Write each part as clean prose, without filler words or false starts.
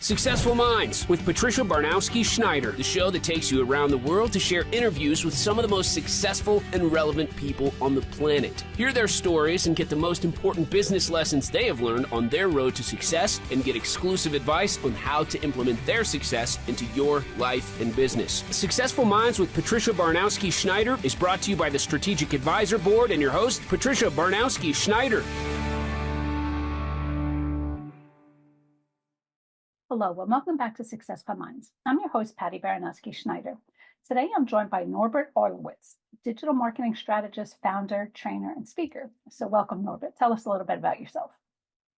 Successful Minds with Patricia Barnowski-Schneider, the show that takes you around the world to share interviews with some of the most successful and relevant people on the planet. Hear their stories and get the most important business lessons they have learned on their road to success and get exclusive advice on how to implement their success into your life and business. Successful Minds with Patricia Barnowski-Schneider is brought to you by the Strategic Advisor Board and your host, Patricia Barnowski-Schneider. Hello, and welcome back to Successful Minds. I'm your host, Patty Baranowski-Schneider. Today, I'm joined by Norbert Orlewicz, digital marketing strategist, founder, trainer, and speaker. So welcome, Norbert. Tell us a little bit about yourself.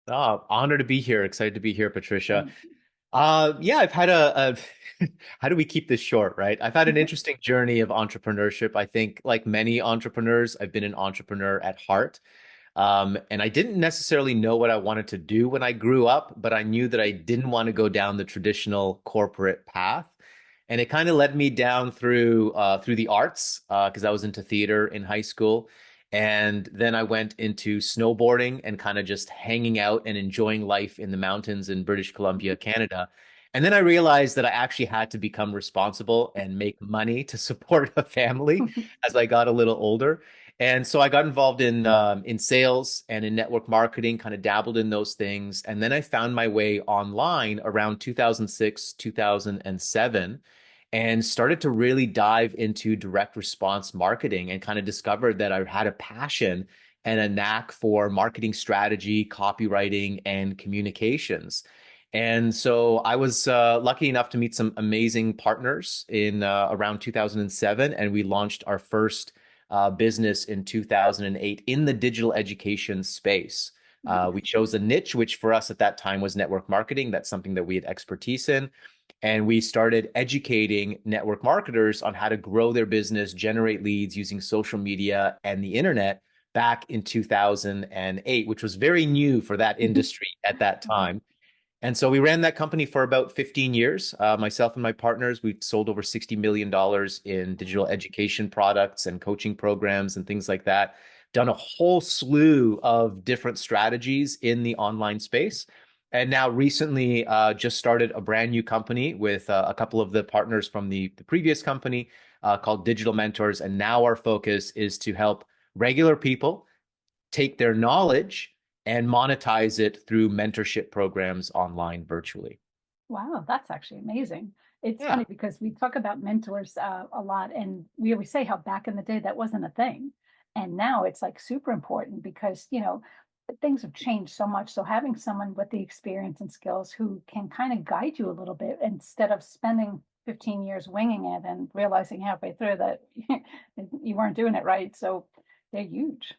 Honored to be here. Excited to be here, Patricia. I've had how do we keep this short, right? I've had an interesting journey of entrepreneurship. I think like many entrepreneurs, I've been an entrepreneur at heart. And I didn't necessarily know what I wanted to do when I grew up, but I knew that I didn't want to go down the traditional corporate path. And it kind of led me down through the arts, because I was into theater in high school. And then I went into snowboarding and kind of just hanging out and enjoying life in the mountains in British Columbia, Canada. And then I realized that I actually had to become responsible and make money to support a family as I got a little older. And so I got involved in sales and in network marketing, kind of dabbled in those things. And then I found my way online around 2006, 2007, and started to really dive into direct response marketing and kind of discovered that I had a passion and a knack for marketing strategy, copywriting, and communications. And so I was lucky enough to meet some amazing partners in around 2007, and we launched our first business in 2008 in the digital education space. We chose a niche, which for us at that time was network marketing. That's something that we had expertise in. And we started educating network marketers on how to grow their business, generate leads using social media and the internet back in 2008, which was very new for that industry at that time. And so we ran that company for about 15 years. Myself and my partners, we've sold over $60 million in digital education products and coaching programs and things like that. Done a whole slew of different strategies in the online space. And now recently just started a brand new company with a couple of the partners from the previous company called Digital Mentors. And now our focus is to help regular people take their knowledge and monetize it through mentorship programs online virtually. Wow, that's actually amazing. It's funny because we talk about mentors a lot, and we always say how back in the day that wasn't a thing. And now it's like super important because, things have changed so much. So having someone with the experience and skills who can kind of guide you a little bit instead of spending 15 years winging it and realizing halfway through that you weren't doing it right. So they're huge.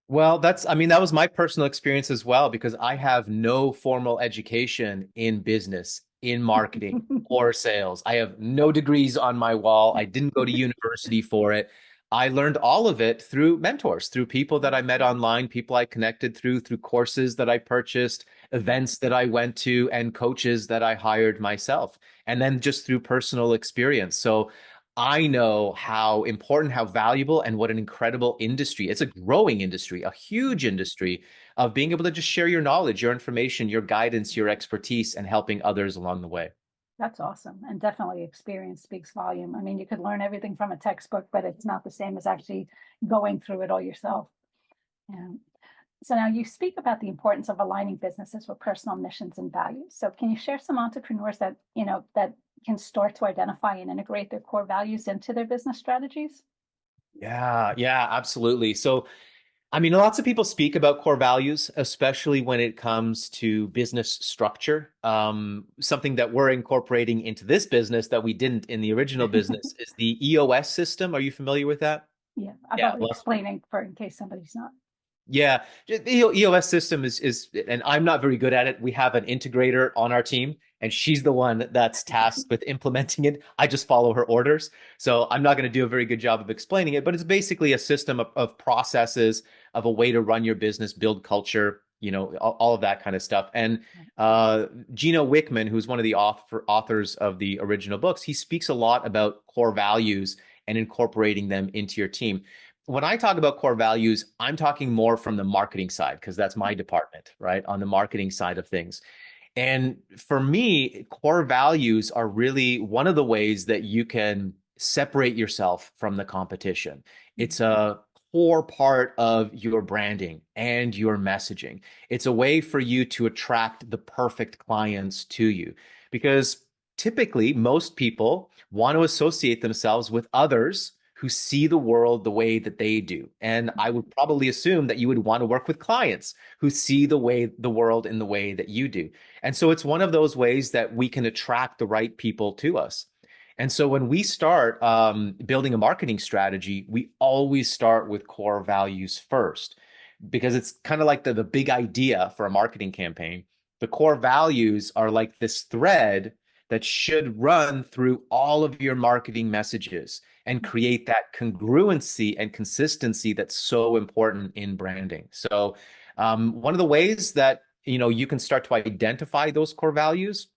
Well, that was my personal experience as well, because I have no formal education in business, in marketing, or sales. I have no degrees on my wall. I didn't go to university for it. I learned all of it through mentors, through people that I met online, people I connected through courses that I purchased, events that I went to, and coaches that I hired myself, and then just through personal experience. So I know how important, how valuable, and what an incredible industry. It's a growing industry, a huge industry of being able to just share your knowledge, your information, your guidance, your expertise, and helping others along the way. That's awesome. And definitely experience speaks volume. I mean, you could learn everything from a textbook, but it's not the same as actually going through it all yourself. Yeah. So now you speak about the importance of aligning businesses with personal missions and values. So can you share some entrepreneurs that can start to identify and integrate their core values into their business strategies? Yeah, absolutely. So, lots of people speak about core values, especially when it comes to business structure. Something that we're incorporating into this business that we didn't in the original business is the EOS system. Are you familiar with that? Yeah, I'm explaining in case somebody's not. Yeah, the EOS system is, and I'm not very good at it. We have an integrator on our team, and she's the one that's tasked with implementing it. I just follow her orders. So I'm not going to do a very good job of explaining it, but it's basically a system of processes, of a way to run your business, build culture, all of that kind of stuff. And Gino Wickman, who's one of the authors of the original books, he speaks a lot about core values and incorporating them into your team. When I talk about core values, I'm talking more from the marketing side, because that's my department, right? On the marketing side of things. And for me, core values are really one of the ways that you can separate yourself from the competition. It's a core part of your branding and your messaging. It's a way for you to attract the perfect clients to you because typically most people want to associate themselves with others who see the world the way that they do. And I would probably assume that you would want to work with clients who see the world in the way that you do. And so it's one of those ways that we can attract the right people to us. And so when we start building a marketing strategy, we always start with core values first, because it's kind of like the big idea for a marketing campaign. The core values are like this thread that should run through all of your marketing messages and create that congruency and consistency that's so important in branding. So one of the ways that you can start to identify those core values,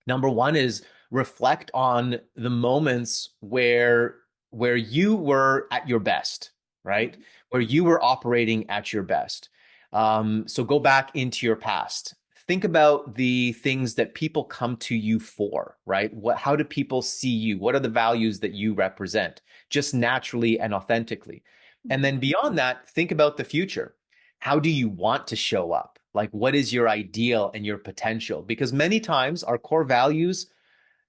number one is reflect on the moments where you were at your best, right? Where you were operating at your best. So go back into your past. Think about the things that people come to you for, right? How do people see you? What are the values that you represent, just naturally and authentically? And then beyond that, think about the future. How do you want to show up? Like, what is your ideal and your potential? Because many times our core values,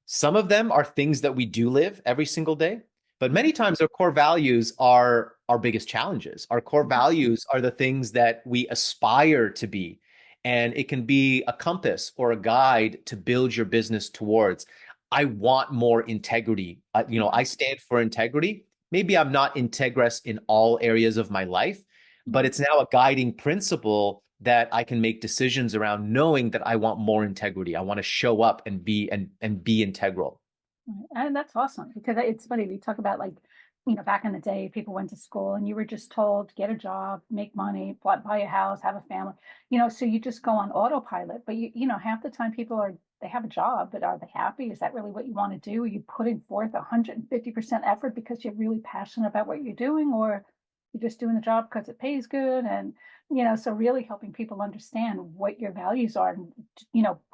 some of them are things that we do live every single day, but many times our core values are our biggest challenges. Our core values are the things that we aspire to be. And it can be a compass or a guide to build your business towards. I want more integrity. I stand for integrity. Maybe I'm not integrous in all areas of my life, but it's now a guiding principle that I can make decisions around, knowing that I want more integrity. I want to show up and be integral. And that's awesome, because it's funny, we talk about, like, back in the day, people went to school and you were just told, get a job, make money, buy a house, have a family, so you just go on autopilot. But half the time they have a job, but are they happy? Is that really what you want to do? Are you putting forth 150% effort because you're really passionate about what you're doing, or you're just doing the job because it pays good? And so really helping people understand what your values are, and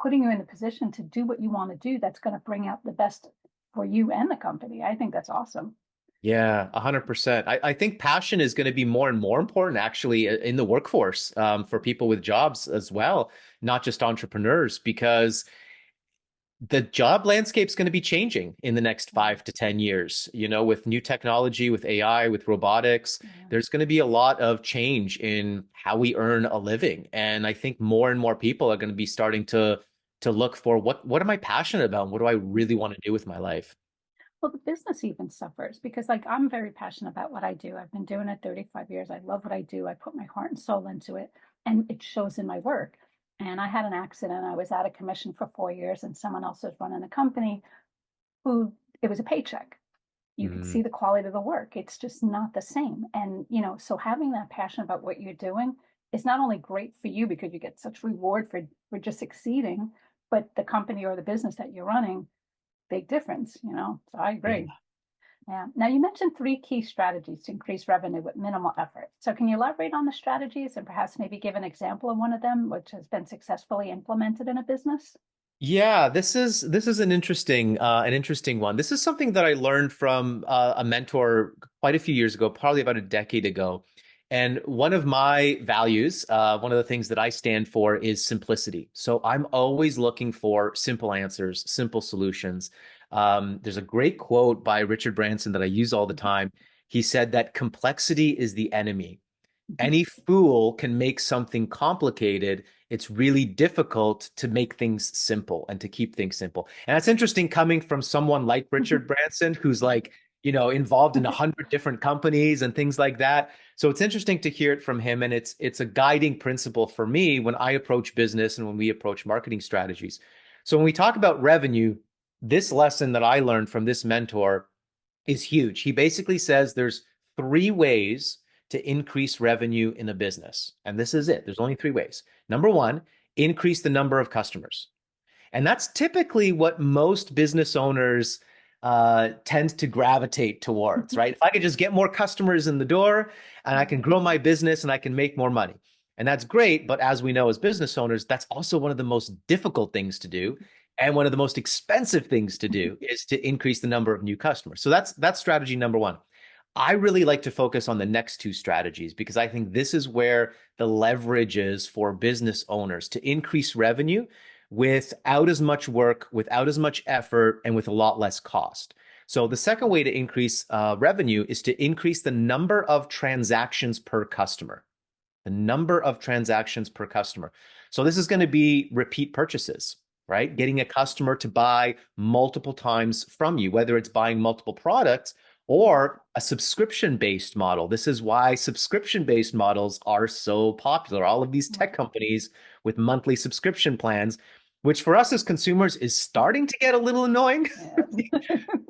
putting you in the position to do what you want to do, that's going to bring out the best for you and the company. I think that's awesome. Yeah, 100%. I think passion is going to be more and more important actually in the workforce, for people with jobs as well, not just entrepreneurs, because the job landscape is going to be changing in the next 5 to 10 years, with new technology, with AI, with robotics. There's going to be a lot of change in how we earn a living. And I think more and more people are going to be starting to look for what am I passionate about? And what do I really want to do with my life? Well, the business even suffers because, like, I'm very passionate about what I do. I've been doing it 35 years. I love what I do. I put my heart and soul into it, and it shows in my work. And I had an accident. I was out of commission for 4 years, and someone else was running the company who, it was a paycheck. You can see the quality of the work. It's just not the same. And, so having that passion about what you're doing is not only great for you because you get such reward for just succeeding, but the company or the business that you're running, big difference, so I agree. Yeah. Now, you mentioned 3 key strategies to increase revenue with minimal effort. So can you elaborate on the strategies and perhaps maybe give an example of one of them which has been successfully implemented in a business? Yeah, this is an interesting one. This is something that I learned from a mentor quite a few years ago, probably about a decade ago. And one of my values, one of the things that I stand for is simplicity. So I'm always looking for simple answers, simple solutions. There's a great quote by Richard Branson that I use all the time. He said that complexity is the enemy. Any fool can make something complicated. It's really difficult to make things simple and to keep things simple. And that's interesting coming from someone like Richard Branson, who's like, involved in 100 different companies and things like that. So it's interesting to hear it from him. And it's a guiding principle for me when I approach business and when we approach marketing strategies. So when we talk about revenue, this lesson that I learned from this mentor is huge. He basically says there's 3 ways to increase revenue in a business. And this is it. There's only 3 ways. Number one, increase the number of customers. And that's typically what most business owners tend to gravitate towards, right? If I could just get more customers in the door and I can grow my business and I can make more money. And that's great. But as we know, as business owners, that's also one of the most difficult things to do. And one of the most expensive things to do is to increase the number of new customers. So that's strategy number one. I really like to focus on the next two strategies because I think this is where the leverage is for business owners to increase revenue without as much work, without as much effort, and with a lot less cost. So the second way to increase revenue is to increase the number of transactions per customer. The number of transactions per customer. So this is going to be repeat purchases, right? Getting a customer to buy multiple times from you, whether it's buying multiple products or a subscription-based model. This is why subscription-based models are so popular. All of these tech companies with monthly subscription plans, which for us as consumers is starting to get a little annoying,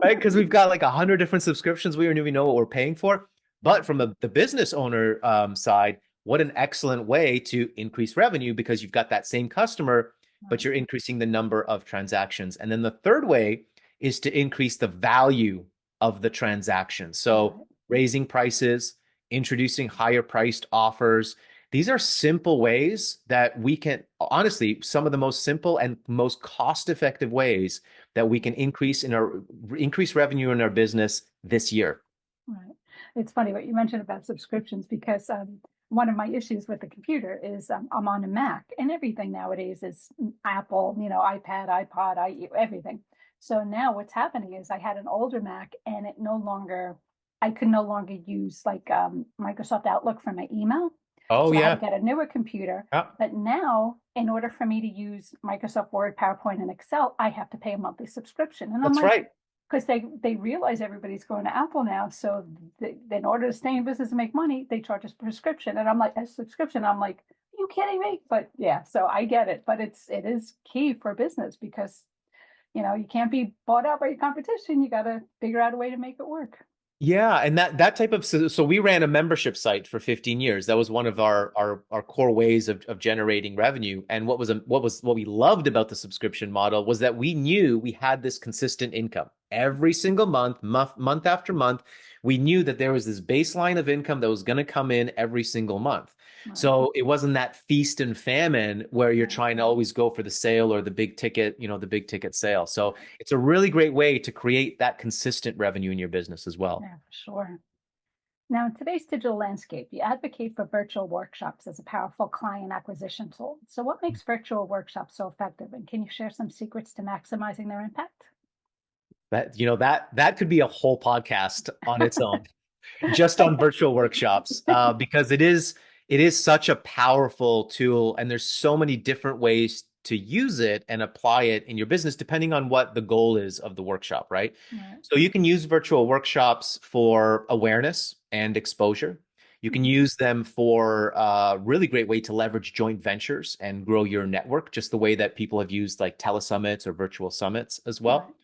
right? Because we've got like 100 different subscriptions. We don't even know what we're paying for. But from the business owner side, what an excellent way to increase revenue because you've got that same customer, but you're increasing the number of transactions. And then the third way is to increase the value of the transaction. So raising prices, introducing higher priced offers. These are simple ways that we can, honestly, some of the most simple and most cost-effective ways that we can increase revenue in our business this year. Right. It's funny what you mentioned about subscriptions because one of my issues with the computer is I'm on a Mac and everything nowadays is Apple, iPad, iPod, everything. So now what's happening is I had an older Mac and I could no longer use like Microsoft Outlook for my email. Oh, so yeah. I had to get a newer computer. Yeah. But now, in order for me to use Microsoft Word, PowerPoint, and Excel, I have to pay a monthly subscription. And I'm That's like, right. because they realize everybody's going to Apple now. So in order to stay in business and make money, they charge us prescription. And I'm like, a subscription. I'm like, are you kidding me? But yeah, so I get it. But it is key for business because you can't be bought out by your competition. You got to figure out a way to make it work. Yeah, and that type of so we ran a membership site for 15 years. That was one of our core ways of generating revenue. And what we loved about the subscription model was that we knew we had this consistent income every single month after month. We knew that there was this baseline of income that was going to come in every single month. Right. So it wasn't that feast and famine where you're trying to always go for the sale or the big ticket, the big ticket sale. So it's a really great way to create that consistent revenue in your business as well. Yeah, for sure. Now, in today's digital landscape, you advocate for virtual workshops as a powerful client acquisition tool. So what makes virtual workshops so effective? And can you share some secrets to maximizing their impact? That could be a whole podcast on its own, just on virtual workshops, because it is such a powerful tool, and there's so many different ways to use it and apply it in your business, depending on what the goal is of the workshop, right? So you can use virtual workshops for awareness and exposure. You can use them for a really great way to leverage joint ventures and grow your network, just the way that people have used like telesummits or virtual summits as well.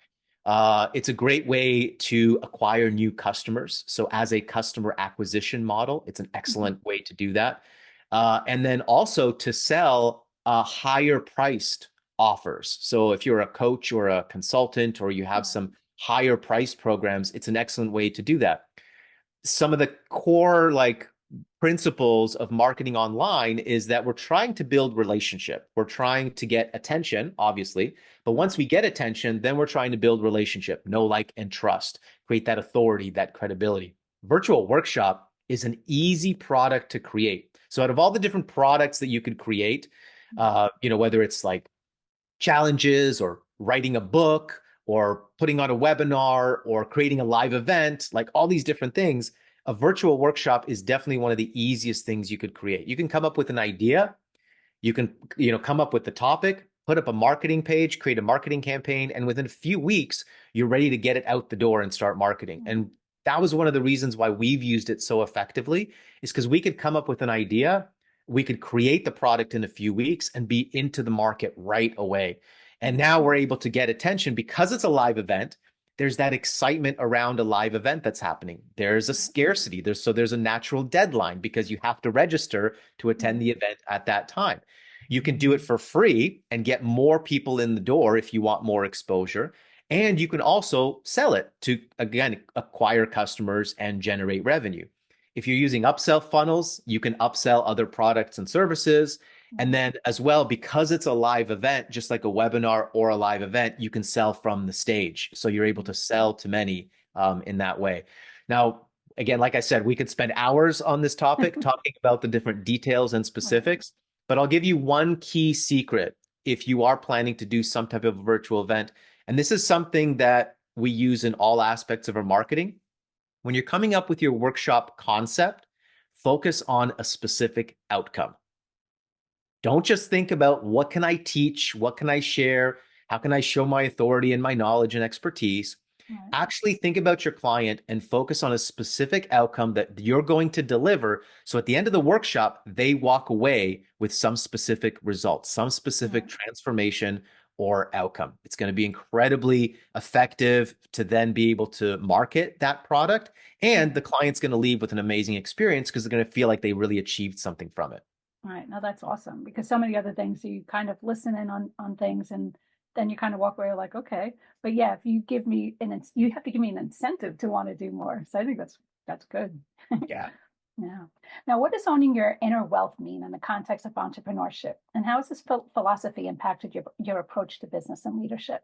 It's a great way to acquire new customers. So as a customer acquisition model, it's an excellent way to do that. And then also to sell higher priced offers. So if you're a coach or a consultant, or you have some higher priced programs, it's an excellent way to do that. Some of the core principles of marketing online is that we're trying to build relationship. We're trying to get attention, obviously, but once we get attention, then we're trying to build relationship, know, like, and trust, create that authority, that credibility. Virtual workshop is an easy product to create. So out of all the different products that you could create, whether it's like challenges or writing a book or putting on a webinar or creating a live event, like all these different things, a virtual workshop is definitely one of the easiest things you could create. You can come up with an idea, you can, come up with the topic, put up a marketing page, create a marketing campaign, and within a few weeks, you're ready to get it out the door and start marketing. And that was one of the reasons why we've used it so effectively, is because we could come up with an idea, we could create the product in a few weeks and be into the market right away. And now we're able to get attention because it's a live event. There's that excitement around a live event that's happening. There's a scarcity. There's a natural deadline because you have to register to attend the event at that time. You can do it for free and get more people in the door if you want more exposure. And you can also sell it to, again, acquire customers and generate revenue. If you're using upsell funnels, you can upsell other products and services. And then as well, because it's a live event, just like a webinar or a live event, you can sell from the stage. So you're able to sell to many in that way. Now, again, like I said, we could spend hours on this topic talking about the different details and specifics, but I'll give you one key secret if you are planning to do some type of a virtual event. And this is something that we use in all aspects of our marketing. When you're coming up with your workshop concept, focus on a specific outcome. Don't just think about what can I teach, what can I share, how can I show my authority and my knowledge and expertise. Actually think about your client and focus on a specific outcome that you're going to deliver. So at the end of the workshop, they walk away with some specific results, some specific transformation or outcome. It's going to be incredibly effective to then be able to market that product. And the client's going to leave with an amazing experience because they're going to feel like they really achieved something from it. All right. Now that's awesome, because so many other things you kind of listen in on things and then you kind of walk away like, okay, but yeah, if you give me you have to give me an incentive to want to do more. So I think that's good. Yeah. Yeah. Now, what does owning your inner wealth mean in the context of entrepreneurship? And how has this philosophy impacted your approach to business and leadership?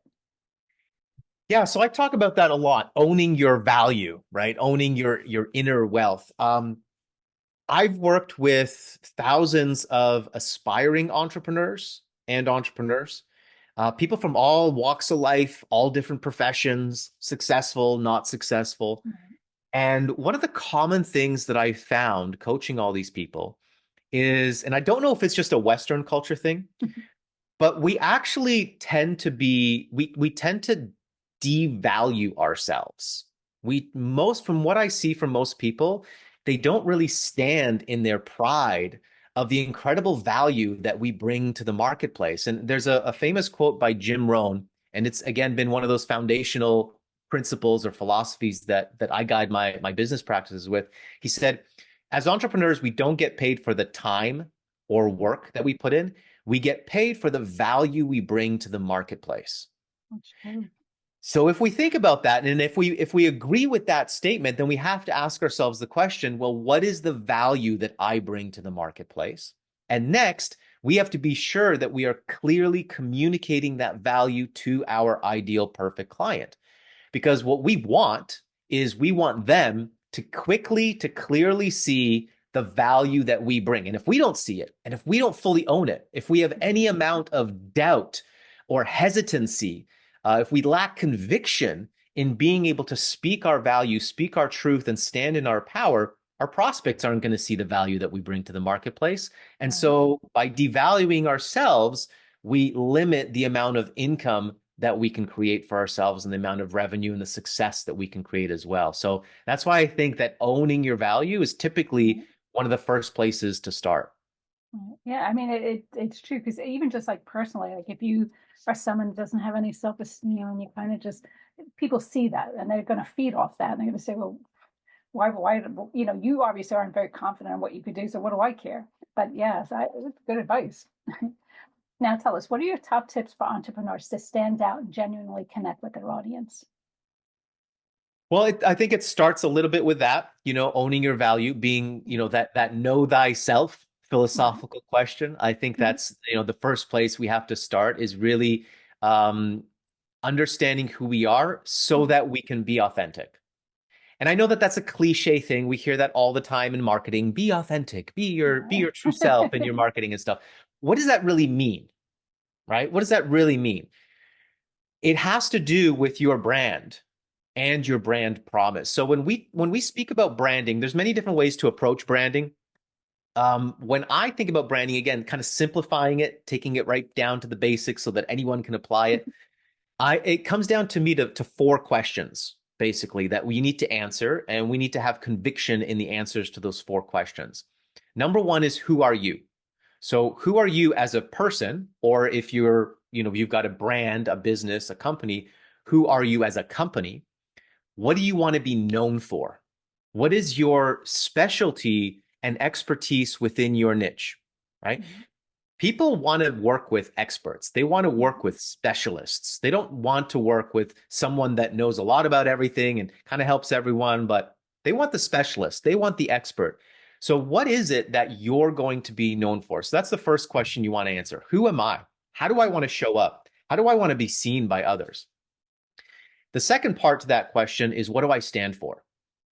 Yeah, so I talk about that a lot, owning your value, right? Owning your inner wealth. I've worked with thousands of aspiring entrepreneurs and entrepreneurs, people from all walks of life, all different professions, successful, not successful. And one of the common things that I found coaching all these people is, and I don't know if it's just a Western culture thing, but we actually tend to we tend to devalue ourselves. From what I see from most people, they don't really stand in their pride of the incredible value that we bring to the marketplace. And there's a famous quote by Jim Rohn, and it's again been one of those foundational principles or philosophies that I guide my business practices with. He said, as entrepreneurs, we don't get paid for the time or work that we put in. We get paid for the value we bring to the marketplace. That's true. So if we think about that, and if we agree with that statement, then we have to ask ourselves the question, well, what is the value that I bring to the marketplace? And next, we have to be sure that we are clearly communicating that value to our ideal perfect client. Because what we want is we want them to clearly see the value that we bring. And if we don't see it, and if we don't fully own it, if we have any amount of doubt or hesitancy, if we lack conviction in being able to speak our value, speak our truth, and stand in our power, our prospects aren't going to see the value that we bring to the marketplace. And so by devaluing ourselves, we limit the amount of income that we can create for ourselves and the amount of revenue and the success that we can create as well. So that's why I think that owning your value is typically one of the first places to start. Yeah, I mean, it's true, because even just like personally, like if you are someone who doesn't have any self-esteem, and you kind of just, people see that and they're going to feed off that, and they're going to say, well, why, you obviously aren't very confident in what you could do, so what do I care? But yes, it's good advice. Now tell us, what are your top tips for entrepreneurs to stand out and genuinely connect with their audience? Well, I think it starts a little bit with that, owning your value, being, that know thyself philosophical question. I think that's, the first place we have to start is really understanding who we are so that we can be authentic. And I know that that's a cliche thing. We hear that all the time in marketing. Be authentic, be your true self in your marketing and stuff. What does that really mean? Right? What does that really mean? It has to do with your brand and your brand promise. So when we speak about branding, there's many different ways to approach branding. When I think about branding, again, kind of simplifying it, taking it right down to the basics so that anyone can apply it, it comes down to me to four questions, basically, that we need to answer, and we need to have conviction in the answers to those four questions. Number one is, who are you? So who are you as a person? Or if you've got a brand, a business, a company, who are you as a company? What do you want to be known for? What is your specialty and expertise within your niche, right? People want to work with experts. They want to work with specialists. They don't want to work with someone that knows a lot about everything and kind of helps everyone, but They want the specialist. They want the expert. So what is it that you're going to be known for? So that's the first question you want to answer. Who am I? How do I want to show up? How do I want to be seen by others? The second part to that question is, what do I stand for?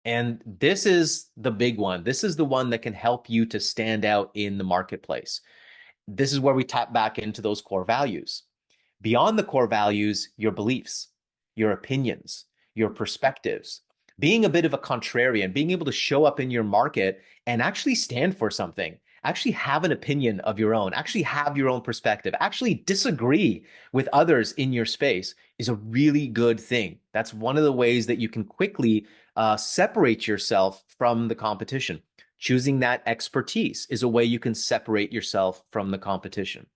And this is the big one. This is the one that can help you to stand out in the marketplace. This is where we tap back into those core values. Beyond the core values, your beliefs, your opinions, your perspectives, being a bit of a contrarian, being able to show up in your market and actually stand for something, actually have an opinion of your own, actually have your own perspective, actually disagree with others in your space is a really good thing. That's one of the ways that you can quickly separate yourself from the competition. Choosing that expertise is a way you can separate yourself from the competition.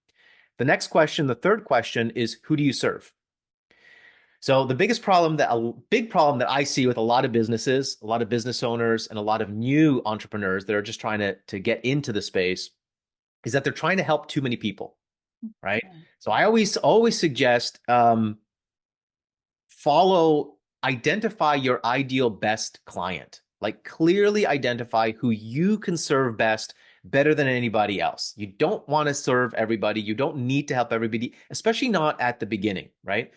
The next question, the third question, is, who do you serve? So the big problem that I see with a lot of businesses, a lot of business owners, and a lot of new entrepreneurs that are just trying to get into the space is that they're trying to help too many people, right? So I always suggest identify your ideal best client. Like, clearly identify who you can serve best, better than anybody else. You don't want to serve everybody. You don't need to help everybody, especially not at the beginning, right?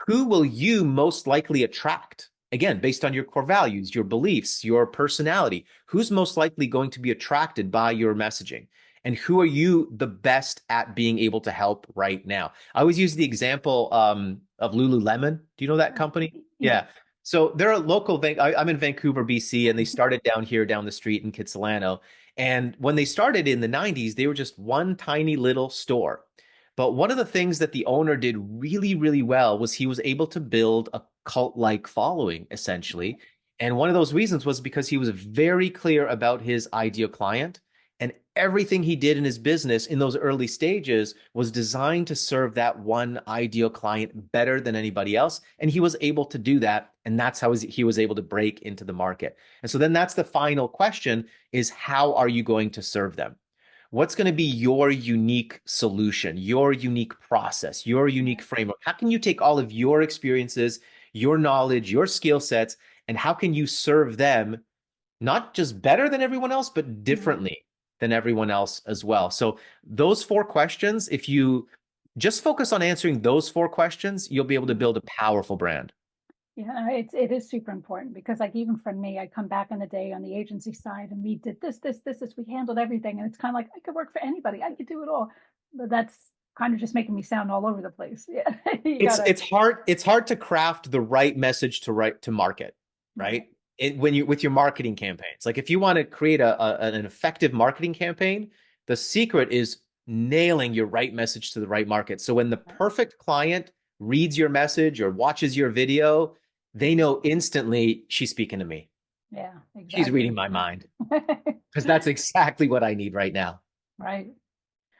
Who will you most likely attract? Again, based on your core values, your beliefs, your personality, who's most likely going to be attracted by your messaging? And who are you the best at being able to help right now? I always use the example of Lululemon. Do you know that company? Yeah. So they're a local, I'm in Vancouver, BC, and they started down the street in Kitsilano. And when they started in the 90s, they were just one tiny little store. But one of the things that the owner did really, really well was he was able to build a cult-like following, essentially. And one of those reasons was because he was very clear about his ideal client. And everything he did in his business in those early stages was designed to serve that one ideal client better than anybody else. And he was able to do that. And that's how he was able to break into the market. And so then that's the final question, is, how are you going to serve them? What's going to be your unique solution, your unique process, your unique framework? How can you take all of your experiences, your knowledge, your skill sets, and how can you serve them not just better than everyone else, but differently than everyone else as well? So those 4 questions, if you just focus on answering those 4 questions, you'll be able to build a powerful brand. Yeah, it is super important, because like, even for me, I come back in the day on the agency side and we did this, we handled everything. And it's kind of like, I could work for anybody. I could do it all. But that's kind of just making me sound all over the place. Yeah. It's hard to craft the right message to market, right? With your marketing campaigns. Like, if you want to create an effective marketing campaign, the secret is nailing your right message to the right market. So when the perfect client reads your message or watches your video, they know instantly, she's speaking to me. Yeah, exactly. She's reading my mind, because that's exactly what I need right now. Right.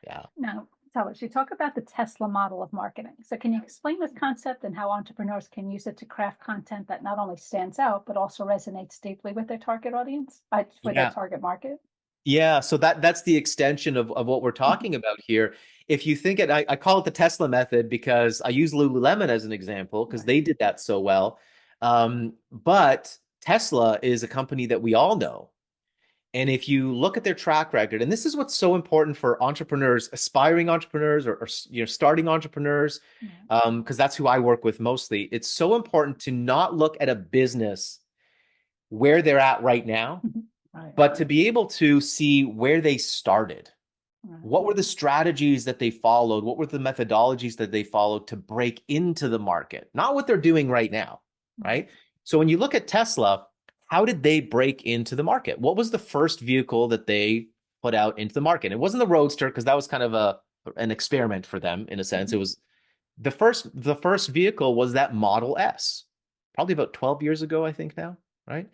Yeah. Now, tell us, you talk about the Tesla model of marketing. So can you explain this concept and how entrepreneurs can use it to craft content that not only stands out, but also resonates deeply with their target audience, their target market? Yeah, so that's the extension of what we're talking about here. If you think I call it the Tesla method because I use Lululemon as an example, because they did that so well. But Tesla is a company that we all know. And if you look at their track record, and this is what's so important for entrepreneurs, aspiring entrepreneurs, or starting entrepreneurs, because that's who I work with mostly. It's so important to not look at a business where they're at right now, but to be able to see where they started. What were the strategies that they followed? What were the methodologies that they followed to break into the market? Not what they're doing right now, right? So when you look at Tesla, how did they break into the market? What was the first vehicle that they put out into the market? It wasn't the Roadster, because that was kind of an experiment for them in a sense. It was the first vehicle was that Model S, probably about 12 years ago, I think now, right?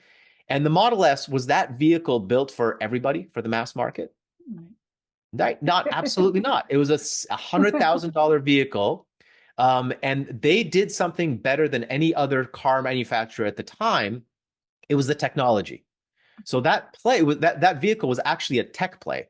And the Model S, was that vehicle built for everybody, for the mass market? Not absolutely not. It was a $100,000 vehicle. And they did something better than any other car manufacturer at the time. It was the technology. So that vehicle was actually a tech play.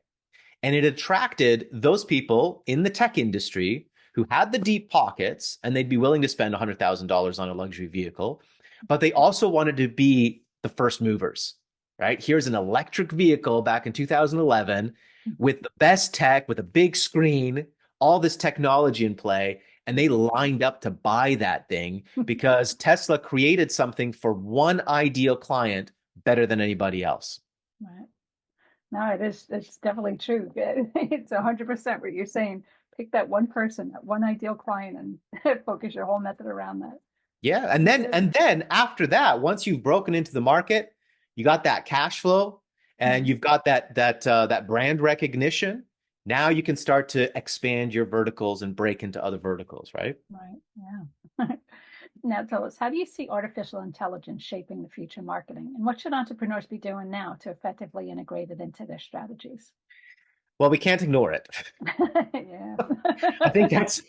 And it attracted those people in the tech industry who had the deep pockets, and they'd be willing to spend $100,000 on a luxury vehicle. But they also wanted to be the first movers, right? Here's an electric vehicle back in 2011 with the best tech, with a big screen, all this technology in play, and they lined up to buy that thing because Tesla created something for one ideal client better than anybody else. Right. No, it's definitely true. It's 100% what you're saying. Pick that one person, that one ideal client, and focus your whole method around that. Yeah, and then after that, once you've broken into the market, you got that cash flow and you've got that brand recognition. Now you can start to expand your verticals and break into other verticals, right? Right. Yeah. Now tell us, how do you see artificial intelligence shaping the future marketing? And what should entrepreneurs be doing now to effectively integrate it into their strategies? Well, we can't ignore it. Yeah. I think that's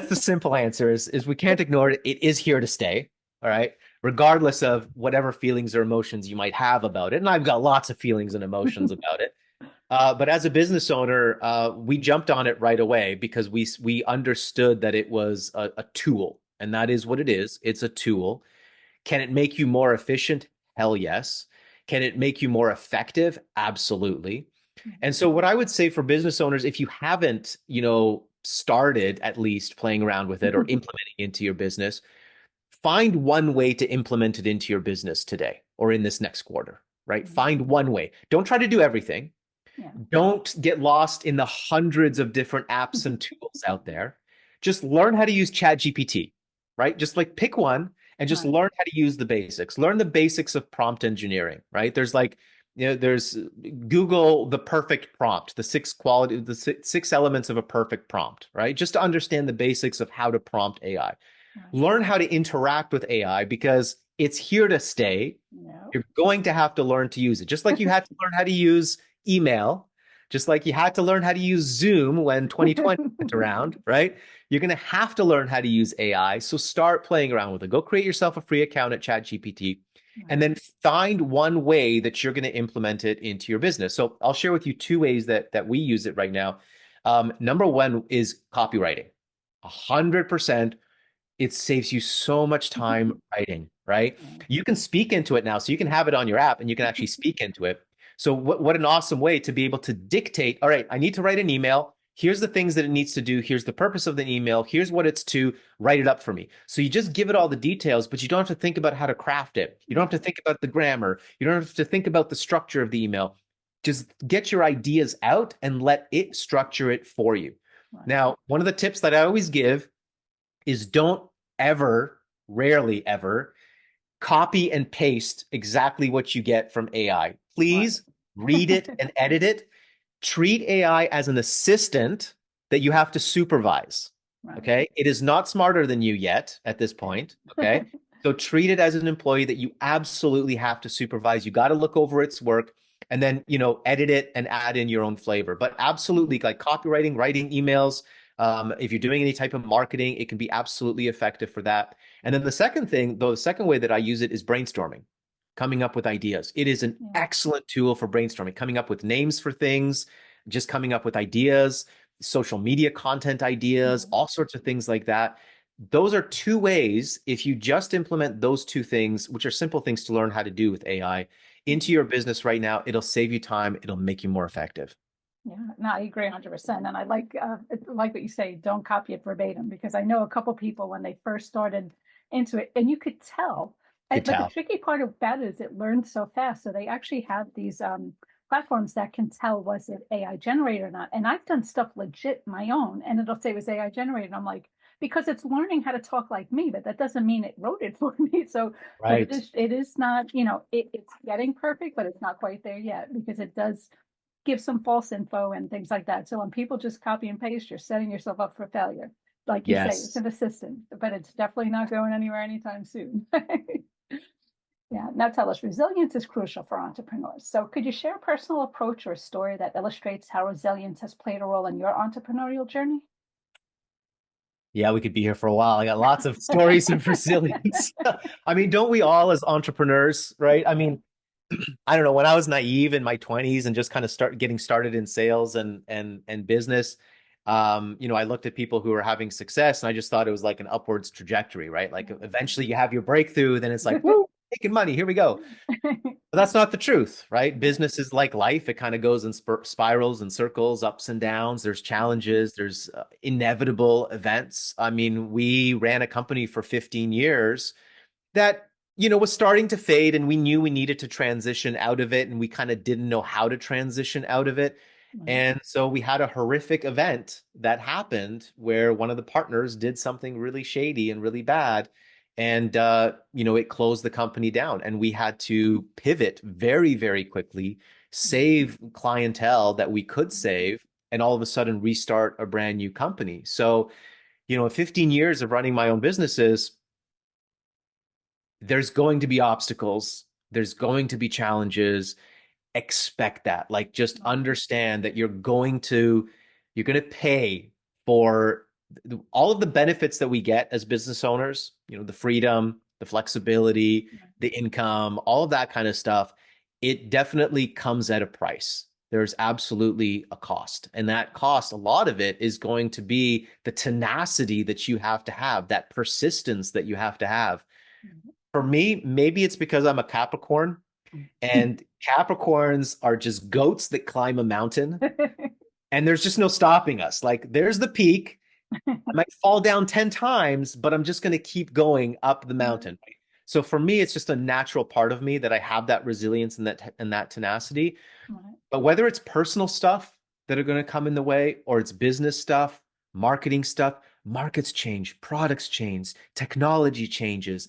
the simple answer is we can't ignore it. It is here to stay. All right. Regardless of whatever feelings or emotions you might have about it. And I've got lots of feelings and emotions about it. But as a business owner, we jumped on it right away because we understood that it was a tool, and that is what it is. It's a tool. Can it make you more efficient? Hell yes. Can it make you more effective? Absolutely. And so what I would say for business owners, if you haven't, started at least playing around with it or implementing into your business, find one way to implement it into your business today or in this next quarter, right? Find one way. Don't try to do everything. Yeah. Don't get lost in the hundreds of different apps and tools out there. Just learn how to use ChatGPT, right? Just like pick one and just learn how to use the basics. Learn the basics of prompt engineering, right? There's Google the perfect prompt, the six elements of a perfect prompt, right? Just to understand the basics of how to prompt AI. Right. Learn how to interact with AI because it's here to stay. No. You're going to have to learn to use it. Just like you had to learn how to use email, just like you had to learn how to use Zoom when 2020 went around, right? You're going to have to learn how to use AI. So start playing around with it. Go create yourself a free account at ChatGPT. And then find one way that you're going to implement it into your business. So I'll share with you two ways that we use it right now. Number one is copywriting. 100%. It saves you so much time writing, right? You can speak into it now. So you can have it on your app and you can actually speak into it. So what an awesome way to be able to dictate, all right, I need to write an email. Here's the things that it needs to do. Here's the purpose of the email. Here's what it's to. Write it up for me. So you just give it all the details, but you don't have to think about how to craft it. You don't have to think about the grammar. You don't have to think about the structure of the email. Just get your ideas out and let it structure it for you. Right. Now, one of the tips that I always give is don't ever, rarely ever, copy and paste exactly what you get from AI. Please read it and edit it. Treat AI as an assistant that you have to supervise. Right. Okay. It is not smarter than you yet at this point. Okay. So treat it as an employee that you absolutely have to supervise. You got to look over its work and then, edit it and add in your own flavor. But absolutely, like copywriting, writing emails, if you're doing any type of marketing, it can be absolutely effective for that. And then the second way that I use it is brainstorming. Coming up with ideas. It is an excellent tool for brainstorming, coming up with names for things, just coming up with ideas, social media content ideas, all sorts of things like that. Those are two ways, if you just implement those two things, which are simple things to learn how to do with AI, into your business right now, it'll save you time. It'll make you more effective. Yeah, no, I agree 100%. And I like what you say, don't copy it verbatim, because I know a couple people when they first started into it, and you could tell. But the tricky part about it is it learns so fast. So they actually have these platforms that can tell was it AI generated or not. And I've done stuff legit my own, and it'll say it was AI generated. I'm like, because it's learning how to talk like me, but that doesn't mean it wrote it for me. So right. It is not, it's getting perfect, but it's not quite there yet, because it does give some false info and things like that. So when people just copy and paste, you're setting yourself up for failure. Like you say, it's an assistant, but it's definitely not going anywhere anytime soon. Yeah. Now tell us, resilience is crucial for entrepreneurs. So could you share a personal approach or a story that illustrates how resilience has played a role in your entrepreneurial journey? Yeah, we could be here for a while. I got lots of stories of resilience. I mean, don't we all as entrepreneurs, right? I mean, I don't know, when I was naive in my 20s and just kind of getting started in sales and business, I looked at people who were having success and I just thought it was like an upwards trajectory, right? Like eventually you have your breakthrough, then it's like, woo, making money. Here we go. But that's not the truth, right? Business is like life. It kind of goes in spirals and circles, ups and downs. There's challenges, there's inevitable events. I mean, we ran a company for 15 years that, was starting to fade, and we knew we needed to transition out of it, and we kind of didn't know how to transition out of it. Right. And so we had a horrific event that happened where one of the partners did something really shady and really bad. And, it closed the company down, and we had to pivot very, very quickly, save clientele that we could save, and all of a sudden restart a brand new company. So, 15 years of running my own businesses, there's going to be obstacles, there's going to be challenges. Expect that. Like, just understand that you're going to pay for all of the benefits that we get as business owners, the freedom, the flexibility, the income, all of that kind of stuff. It definitely comes at a price. There's absolutely a cost. And that cost, a lot of it is going to be the tenacity that you have to have, that persistence that you have to have. For me, maybe it's because I'm a Capricorn, and Capricorns are just goats that climb a mountain, and there's just no stopping us. Like, there's the peak. I might fall down 10 times, but I'm just going to keep going up the mountain. So for me, it's just a natural part of me that I have that resilience and that tenacity. But whether it's personal stuff that are going to come in the way, or it's business stuff, marketing stuff, markets change, products change, technology changes.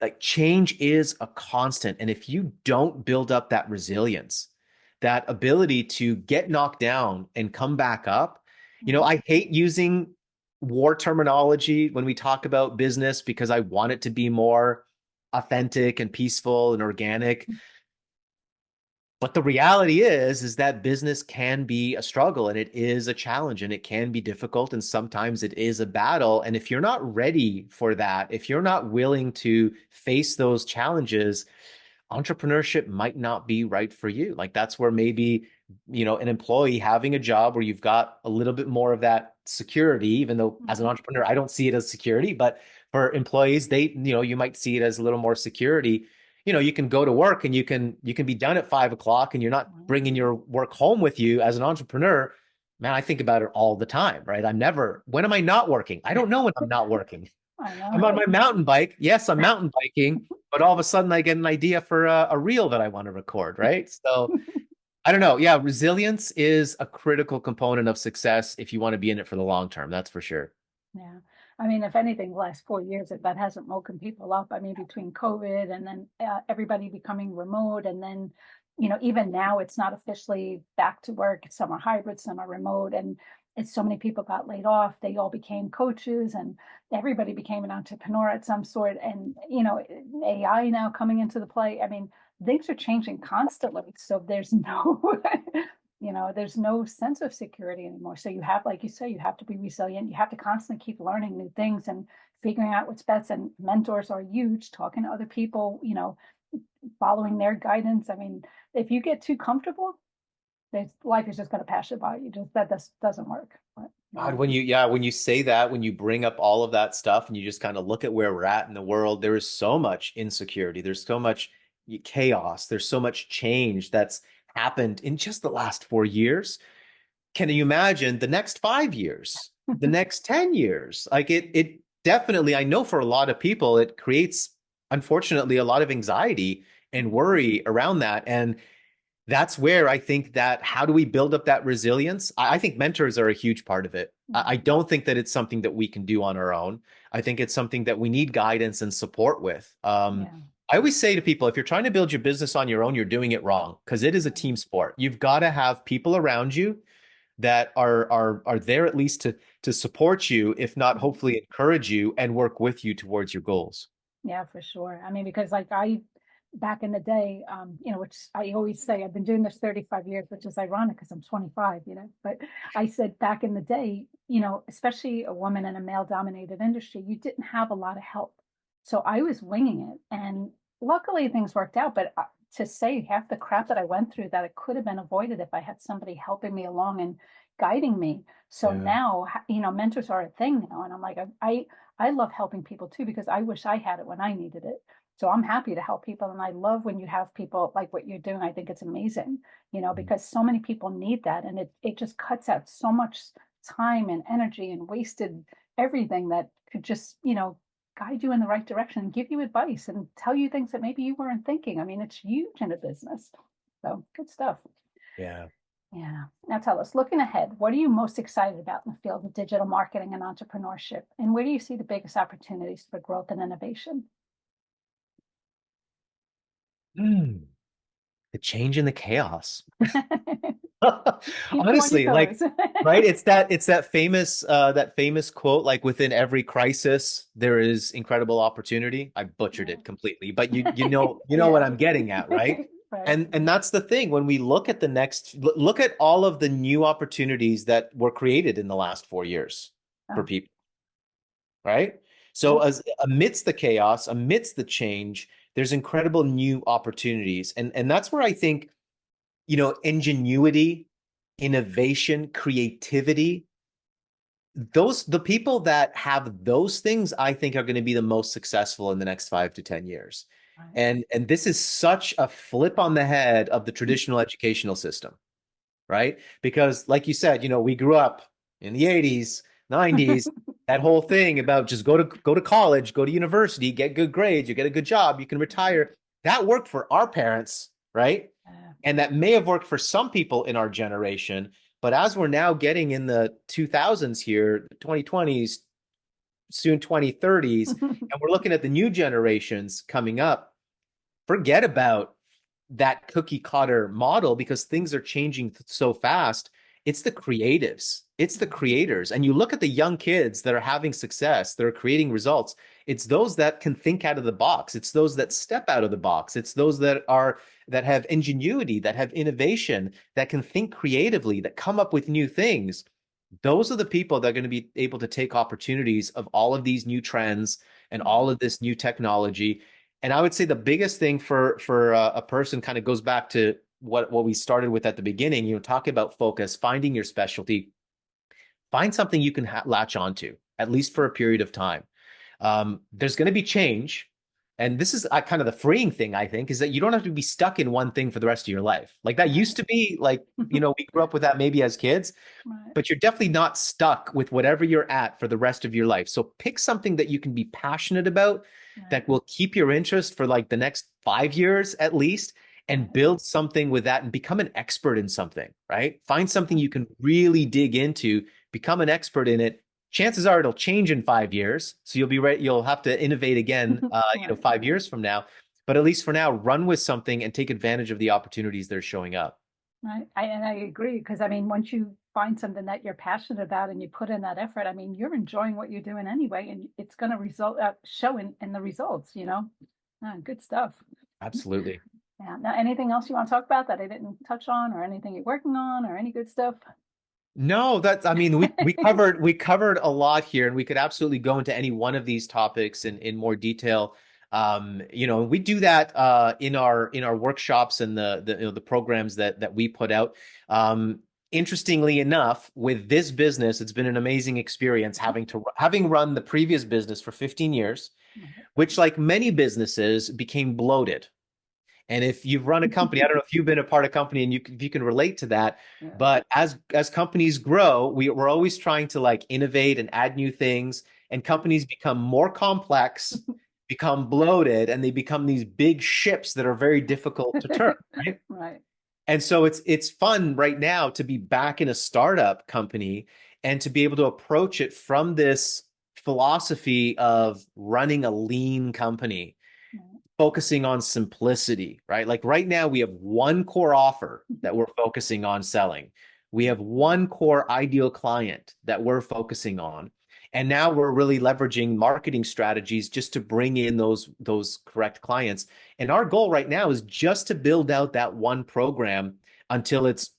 Like, change is a constant. And if you don't build up that resilience, that ability to get knocked down and come back up, I hate using war terminology when we talk about business, because I want it to be more authentic and peaceful and organic. But the reality is that business can be a struggle, and it is a challenge, and it can be difficult, and sometimes it is a battle. And if you're not ready for that, if you're not willing to face those challenges, entrepreneurship might not be right for you. Like, that's where maybe, an employee having a job where you've got a little bit more of that security, even though as an entrepreneur, I don't see it as security, but for employees, you might see it as a little more security. You can go to work, and you can be done at 5 o'clock, and you're not bringing your work home with you. As an entrepreneur, man, I think about it all the time, right? When am I not working? I don't know when I'm not working. I'm on my mountain bike. Yes, I'm mountain biking, but all of a sudden I get an idea for a reel that I want to record, right? So I don't know. Yeah, resilience is a critical component of success if you want to be in it for the long term. That's for sure. Yeah. I mean, if anything, the last 4 years, that hasn't woken people up. I mean, between COVID and then everybody becoming remote, and then, even now it's not officially back to work. Some are hybrid, some are remote, and it's so many people got laid off. They all became coaches, and everybody became an entrepreneur at some sort. And, AI now coming into the play. I mean, things are changing constantly. So there's no there's no sense of security anymore. So you have, like you say, you have to be resilient. You have to constantly keep learning new things and figuring out what's best. And mentors are huge, talking to other people, following their guidance. I mean, if you get too comfortable, life is just going to pass you by. That doesn't work. But, God, when you say that, when you bring up all of that stuff, and you just kind of look at where we're at in the world, there is so much insecurity. There's so much chaos. There's so much change that's happened in just the last 4 years. Can you imagine the next 5 years, the next 10 years? Like, it definitely, I know for a lot of people, it creates, unfortunately, a lot of anxiety and worry around that. And that's where I think that, how do we build up that resilience? I think mentors are a huge part of it. I don't think that it's something that we can do on our own. I think it's something that we need guidance and support with. I always say to people, if you're trying to build your business on your own, you're doing it wrong, because it is a team sport. You've got to have people around you that are there at least to support you, if not hopefully encourage you and work with you towards your goals. Yeah, for sure. I mean, because like back in the day, which I always say, I've been doing this 35 years, which is ironic because I'm 25, but I said back in the day, especially a woman in a male dominated industry, you didn't have a lot of help. So I was winging it, and luckily things worked out. But to say half the crap that I went through, that it could have been avoided if I had somebody helping me along and guiding me. So now, mentors are a thing now. And I'm like, I love helping people too, because I wish I had it when I needed it. So I'm happy to help people. And I love when you have people like what you're doing. I think it's amazing, because so many people need that. And it just cuts out so much time and energy and wasted everything that could just, guide you in the right direction and give you advice and tell you things that maybe you weren't thinking. I mean, it's huge in a business. So good stuff. Yeah. Yeah. Now tell us, looking ahead, what are you most excited about in the field of digital marketing and entrepreneurship? And where do you see the biggest opportunities for growth and innovation? Hmm. The change in the chaos. Keep you on your Honestly, like, toes. right? It's that famous quote, like within every crisis, there is incredible opportunity. I butchered it completely, but you know what Yeah. I'm getting at, right? Right. And that's the thing. When we look at look at all of the new opportunities that were created in the last 4 years for Oh, people, right? So yeah. as amidst the chaos, amidst the change, there's incredible new opportunities. And that's where I think, ingenuity, innovation, creativity, the people that have those things, I think are going to be the most successful in the next 5 to 10 years. Right. And this is such a flip on the head of the traditional educational system, right? Because like you said, we grew up in the 80s, 90s, that whole thing about just go to college, go to university, get good grades, you get a good job, you can retire. That worked for our parents, right? And that may have worked for some people in our generation, but as we're now getting in the 2000s here, 2020s, soon 2030s, and we're looking at the new generations coming up, forget about that cookie cutter model because things are changing so fast. It's the creatives, it's the creators. And you look at the young kids that are having success, that are creating results. It's those that can think out of the box. It's those that step out of the box. It's those that have ingenuity, that have innovation, that can think creatively, that come up with new things. Those are the people that are going to be able to take opportunities of all of these new trends and all of this new technology. And I would say the biggest thing for a person kind of goes back to what we started with at the beginning. Talking about focus, finding your specialty, find something you can latch onto at least for a period of time. There's going to be change. And this is kind of the freeing thing, I think, is that you don't have to be stuck in one thing for the rest of your life. Like that used to be like, we grew up with that maybe as kids, Right. but you're definitely not stuck with whatever you're at for the rest of your life. So pick something that you can be passionate about Right. that will keep your interest for like the next 5 years at least, and build something with that and become an expert in something, right? Find something you can really dig into, become an expert in it. Chances are it'll change in 5 years. So you'll be right. You'll have to innovate again, Right. 5 years from now. But at least for now, run with something and take advantage of the opportunities that are showing up. Right. I agree because I mean, once you find something that you're passionate about and you put in that effort, I mean, you're enjoying what you're doing anyway, and it's going to show in the results. Good stuff. Absolutely. Yeah. Now, anything else you want to talk about that I didn't touch on, or anything you're working on, or any good stuff? No, I mean, we covered a lot here, and we could absolutely go into any one of these topics in more detail. We do that in our workshops and the programs that we put out. Interestingly enough, with this business, it's been an amazing experience having run the previous business for 15 years, which, like many businesses, became bloated. And if you've run a company, I don't know if you've been a part of a company and if you can relate to that, Yeah. but as companies grow, we're always trying to like innovate and add new things, and companies become more complex, become bloated, and they become these big ships that are very difficult to turn, right? Right. And so it's fun right now to be back in a startup company and to be able to approach it from this philosophy of running a lean company, Right. focusing on simplicity, right? Like right now, we have one core offer that we're focusing on selling. We have one core ideal client that we're focusing on. And now we're really leveraging marketing strategies just to bring in those correct clients. And our goal right now is just to build out that one program until it's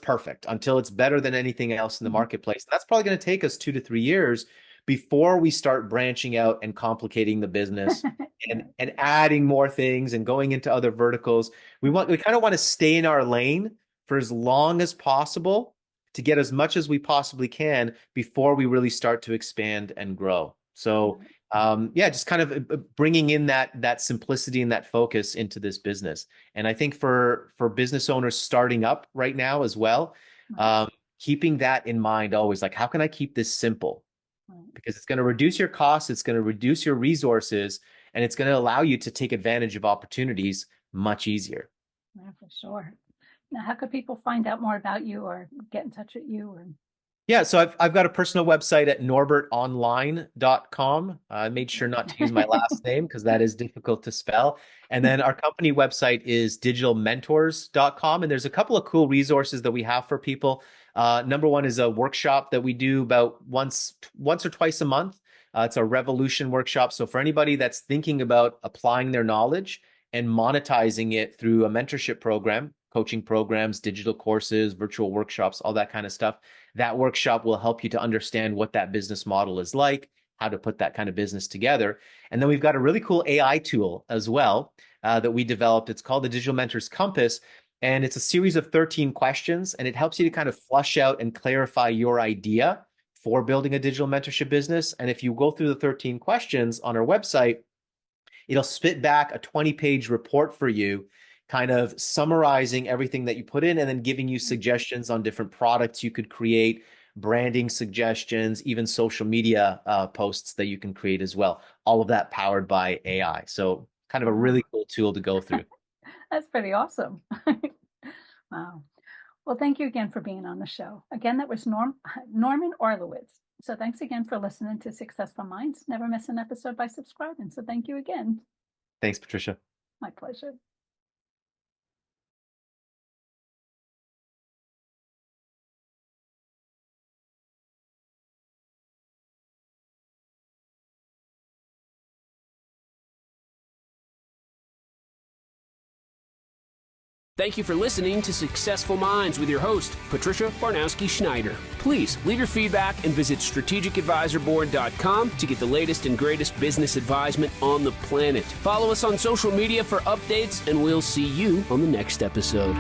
perfect, until it's better than anything else in the marketplace. That's probably going to take us 2 to 3 years before we start branching out and complicating the business and adding more things and going into other verticals. We kind of want to stay in our lane for as long as possible to get as much as we possibly can before we really start to expand and grow. So Yeah, just kind of bringing in that simplicity and that focus into this business. And I think for business owners starting up right now as well, Right. keeping that in mind always, like, how can I keep this simple? Right. Because it's going to reduce your costs, it's going to reduce your resources, and it's going to allow you to take advantage of opportunities much easier. Yeah, for sure. Now, how could people find out more about you or get in touch with you? Or Yeah, so I've got a personal website at norbertonline.com. I made sure not to use my last name because that is difficult to spell. And then our company website is digitalmentors.com. And there's a couple of cool resources that we have for people. Number one is a workshop that we do about once or twice a month. It's a revolution workshop. So for anybody that's thinking about applying their knowledge and monetizing it through a mentorship program, coaching programs, digital courses, virtual workshops, all that kind of stuff, that workshop will help you to understand what that business model is like, how to put that kind of business together. And then we've got a really cool AI tool as well that we developed. It's called the Digital Mentors Compass. And it's a series of 13 questions, and it helps you to kind of flush out and clarify your idea for building a digital mentorship business. And if you go through the 13 questions on our website, it'll spit back a 20-page report for you, kind of summarizing everything that you put in and then giving you suggestions on different products you could create, branding suggestions, even social media posts that you can create as well. All of that powered by AI. So kind of a really cool tool to go through. that's pretty awesome. Wow. Well, thank you again for being on the show. Again, that was Norman Orlewicz. So thanks again for listening to Successful Minds. Never miss an episode by subscribing. So thank you again. Thanks, Patricia. My pleasure. Thank you for listening to Successful Minds with your host, Patricia Barnowski-Schneider. Please leave your feedback and visit strategicadvisorboard.com to get the latest and greatest business advisement on the planet. Follow us on social media for updates, and we'll see you on the next episode.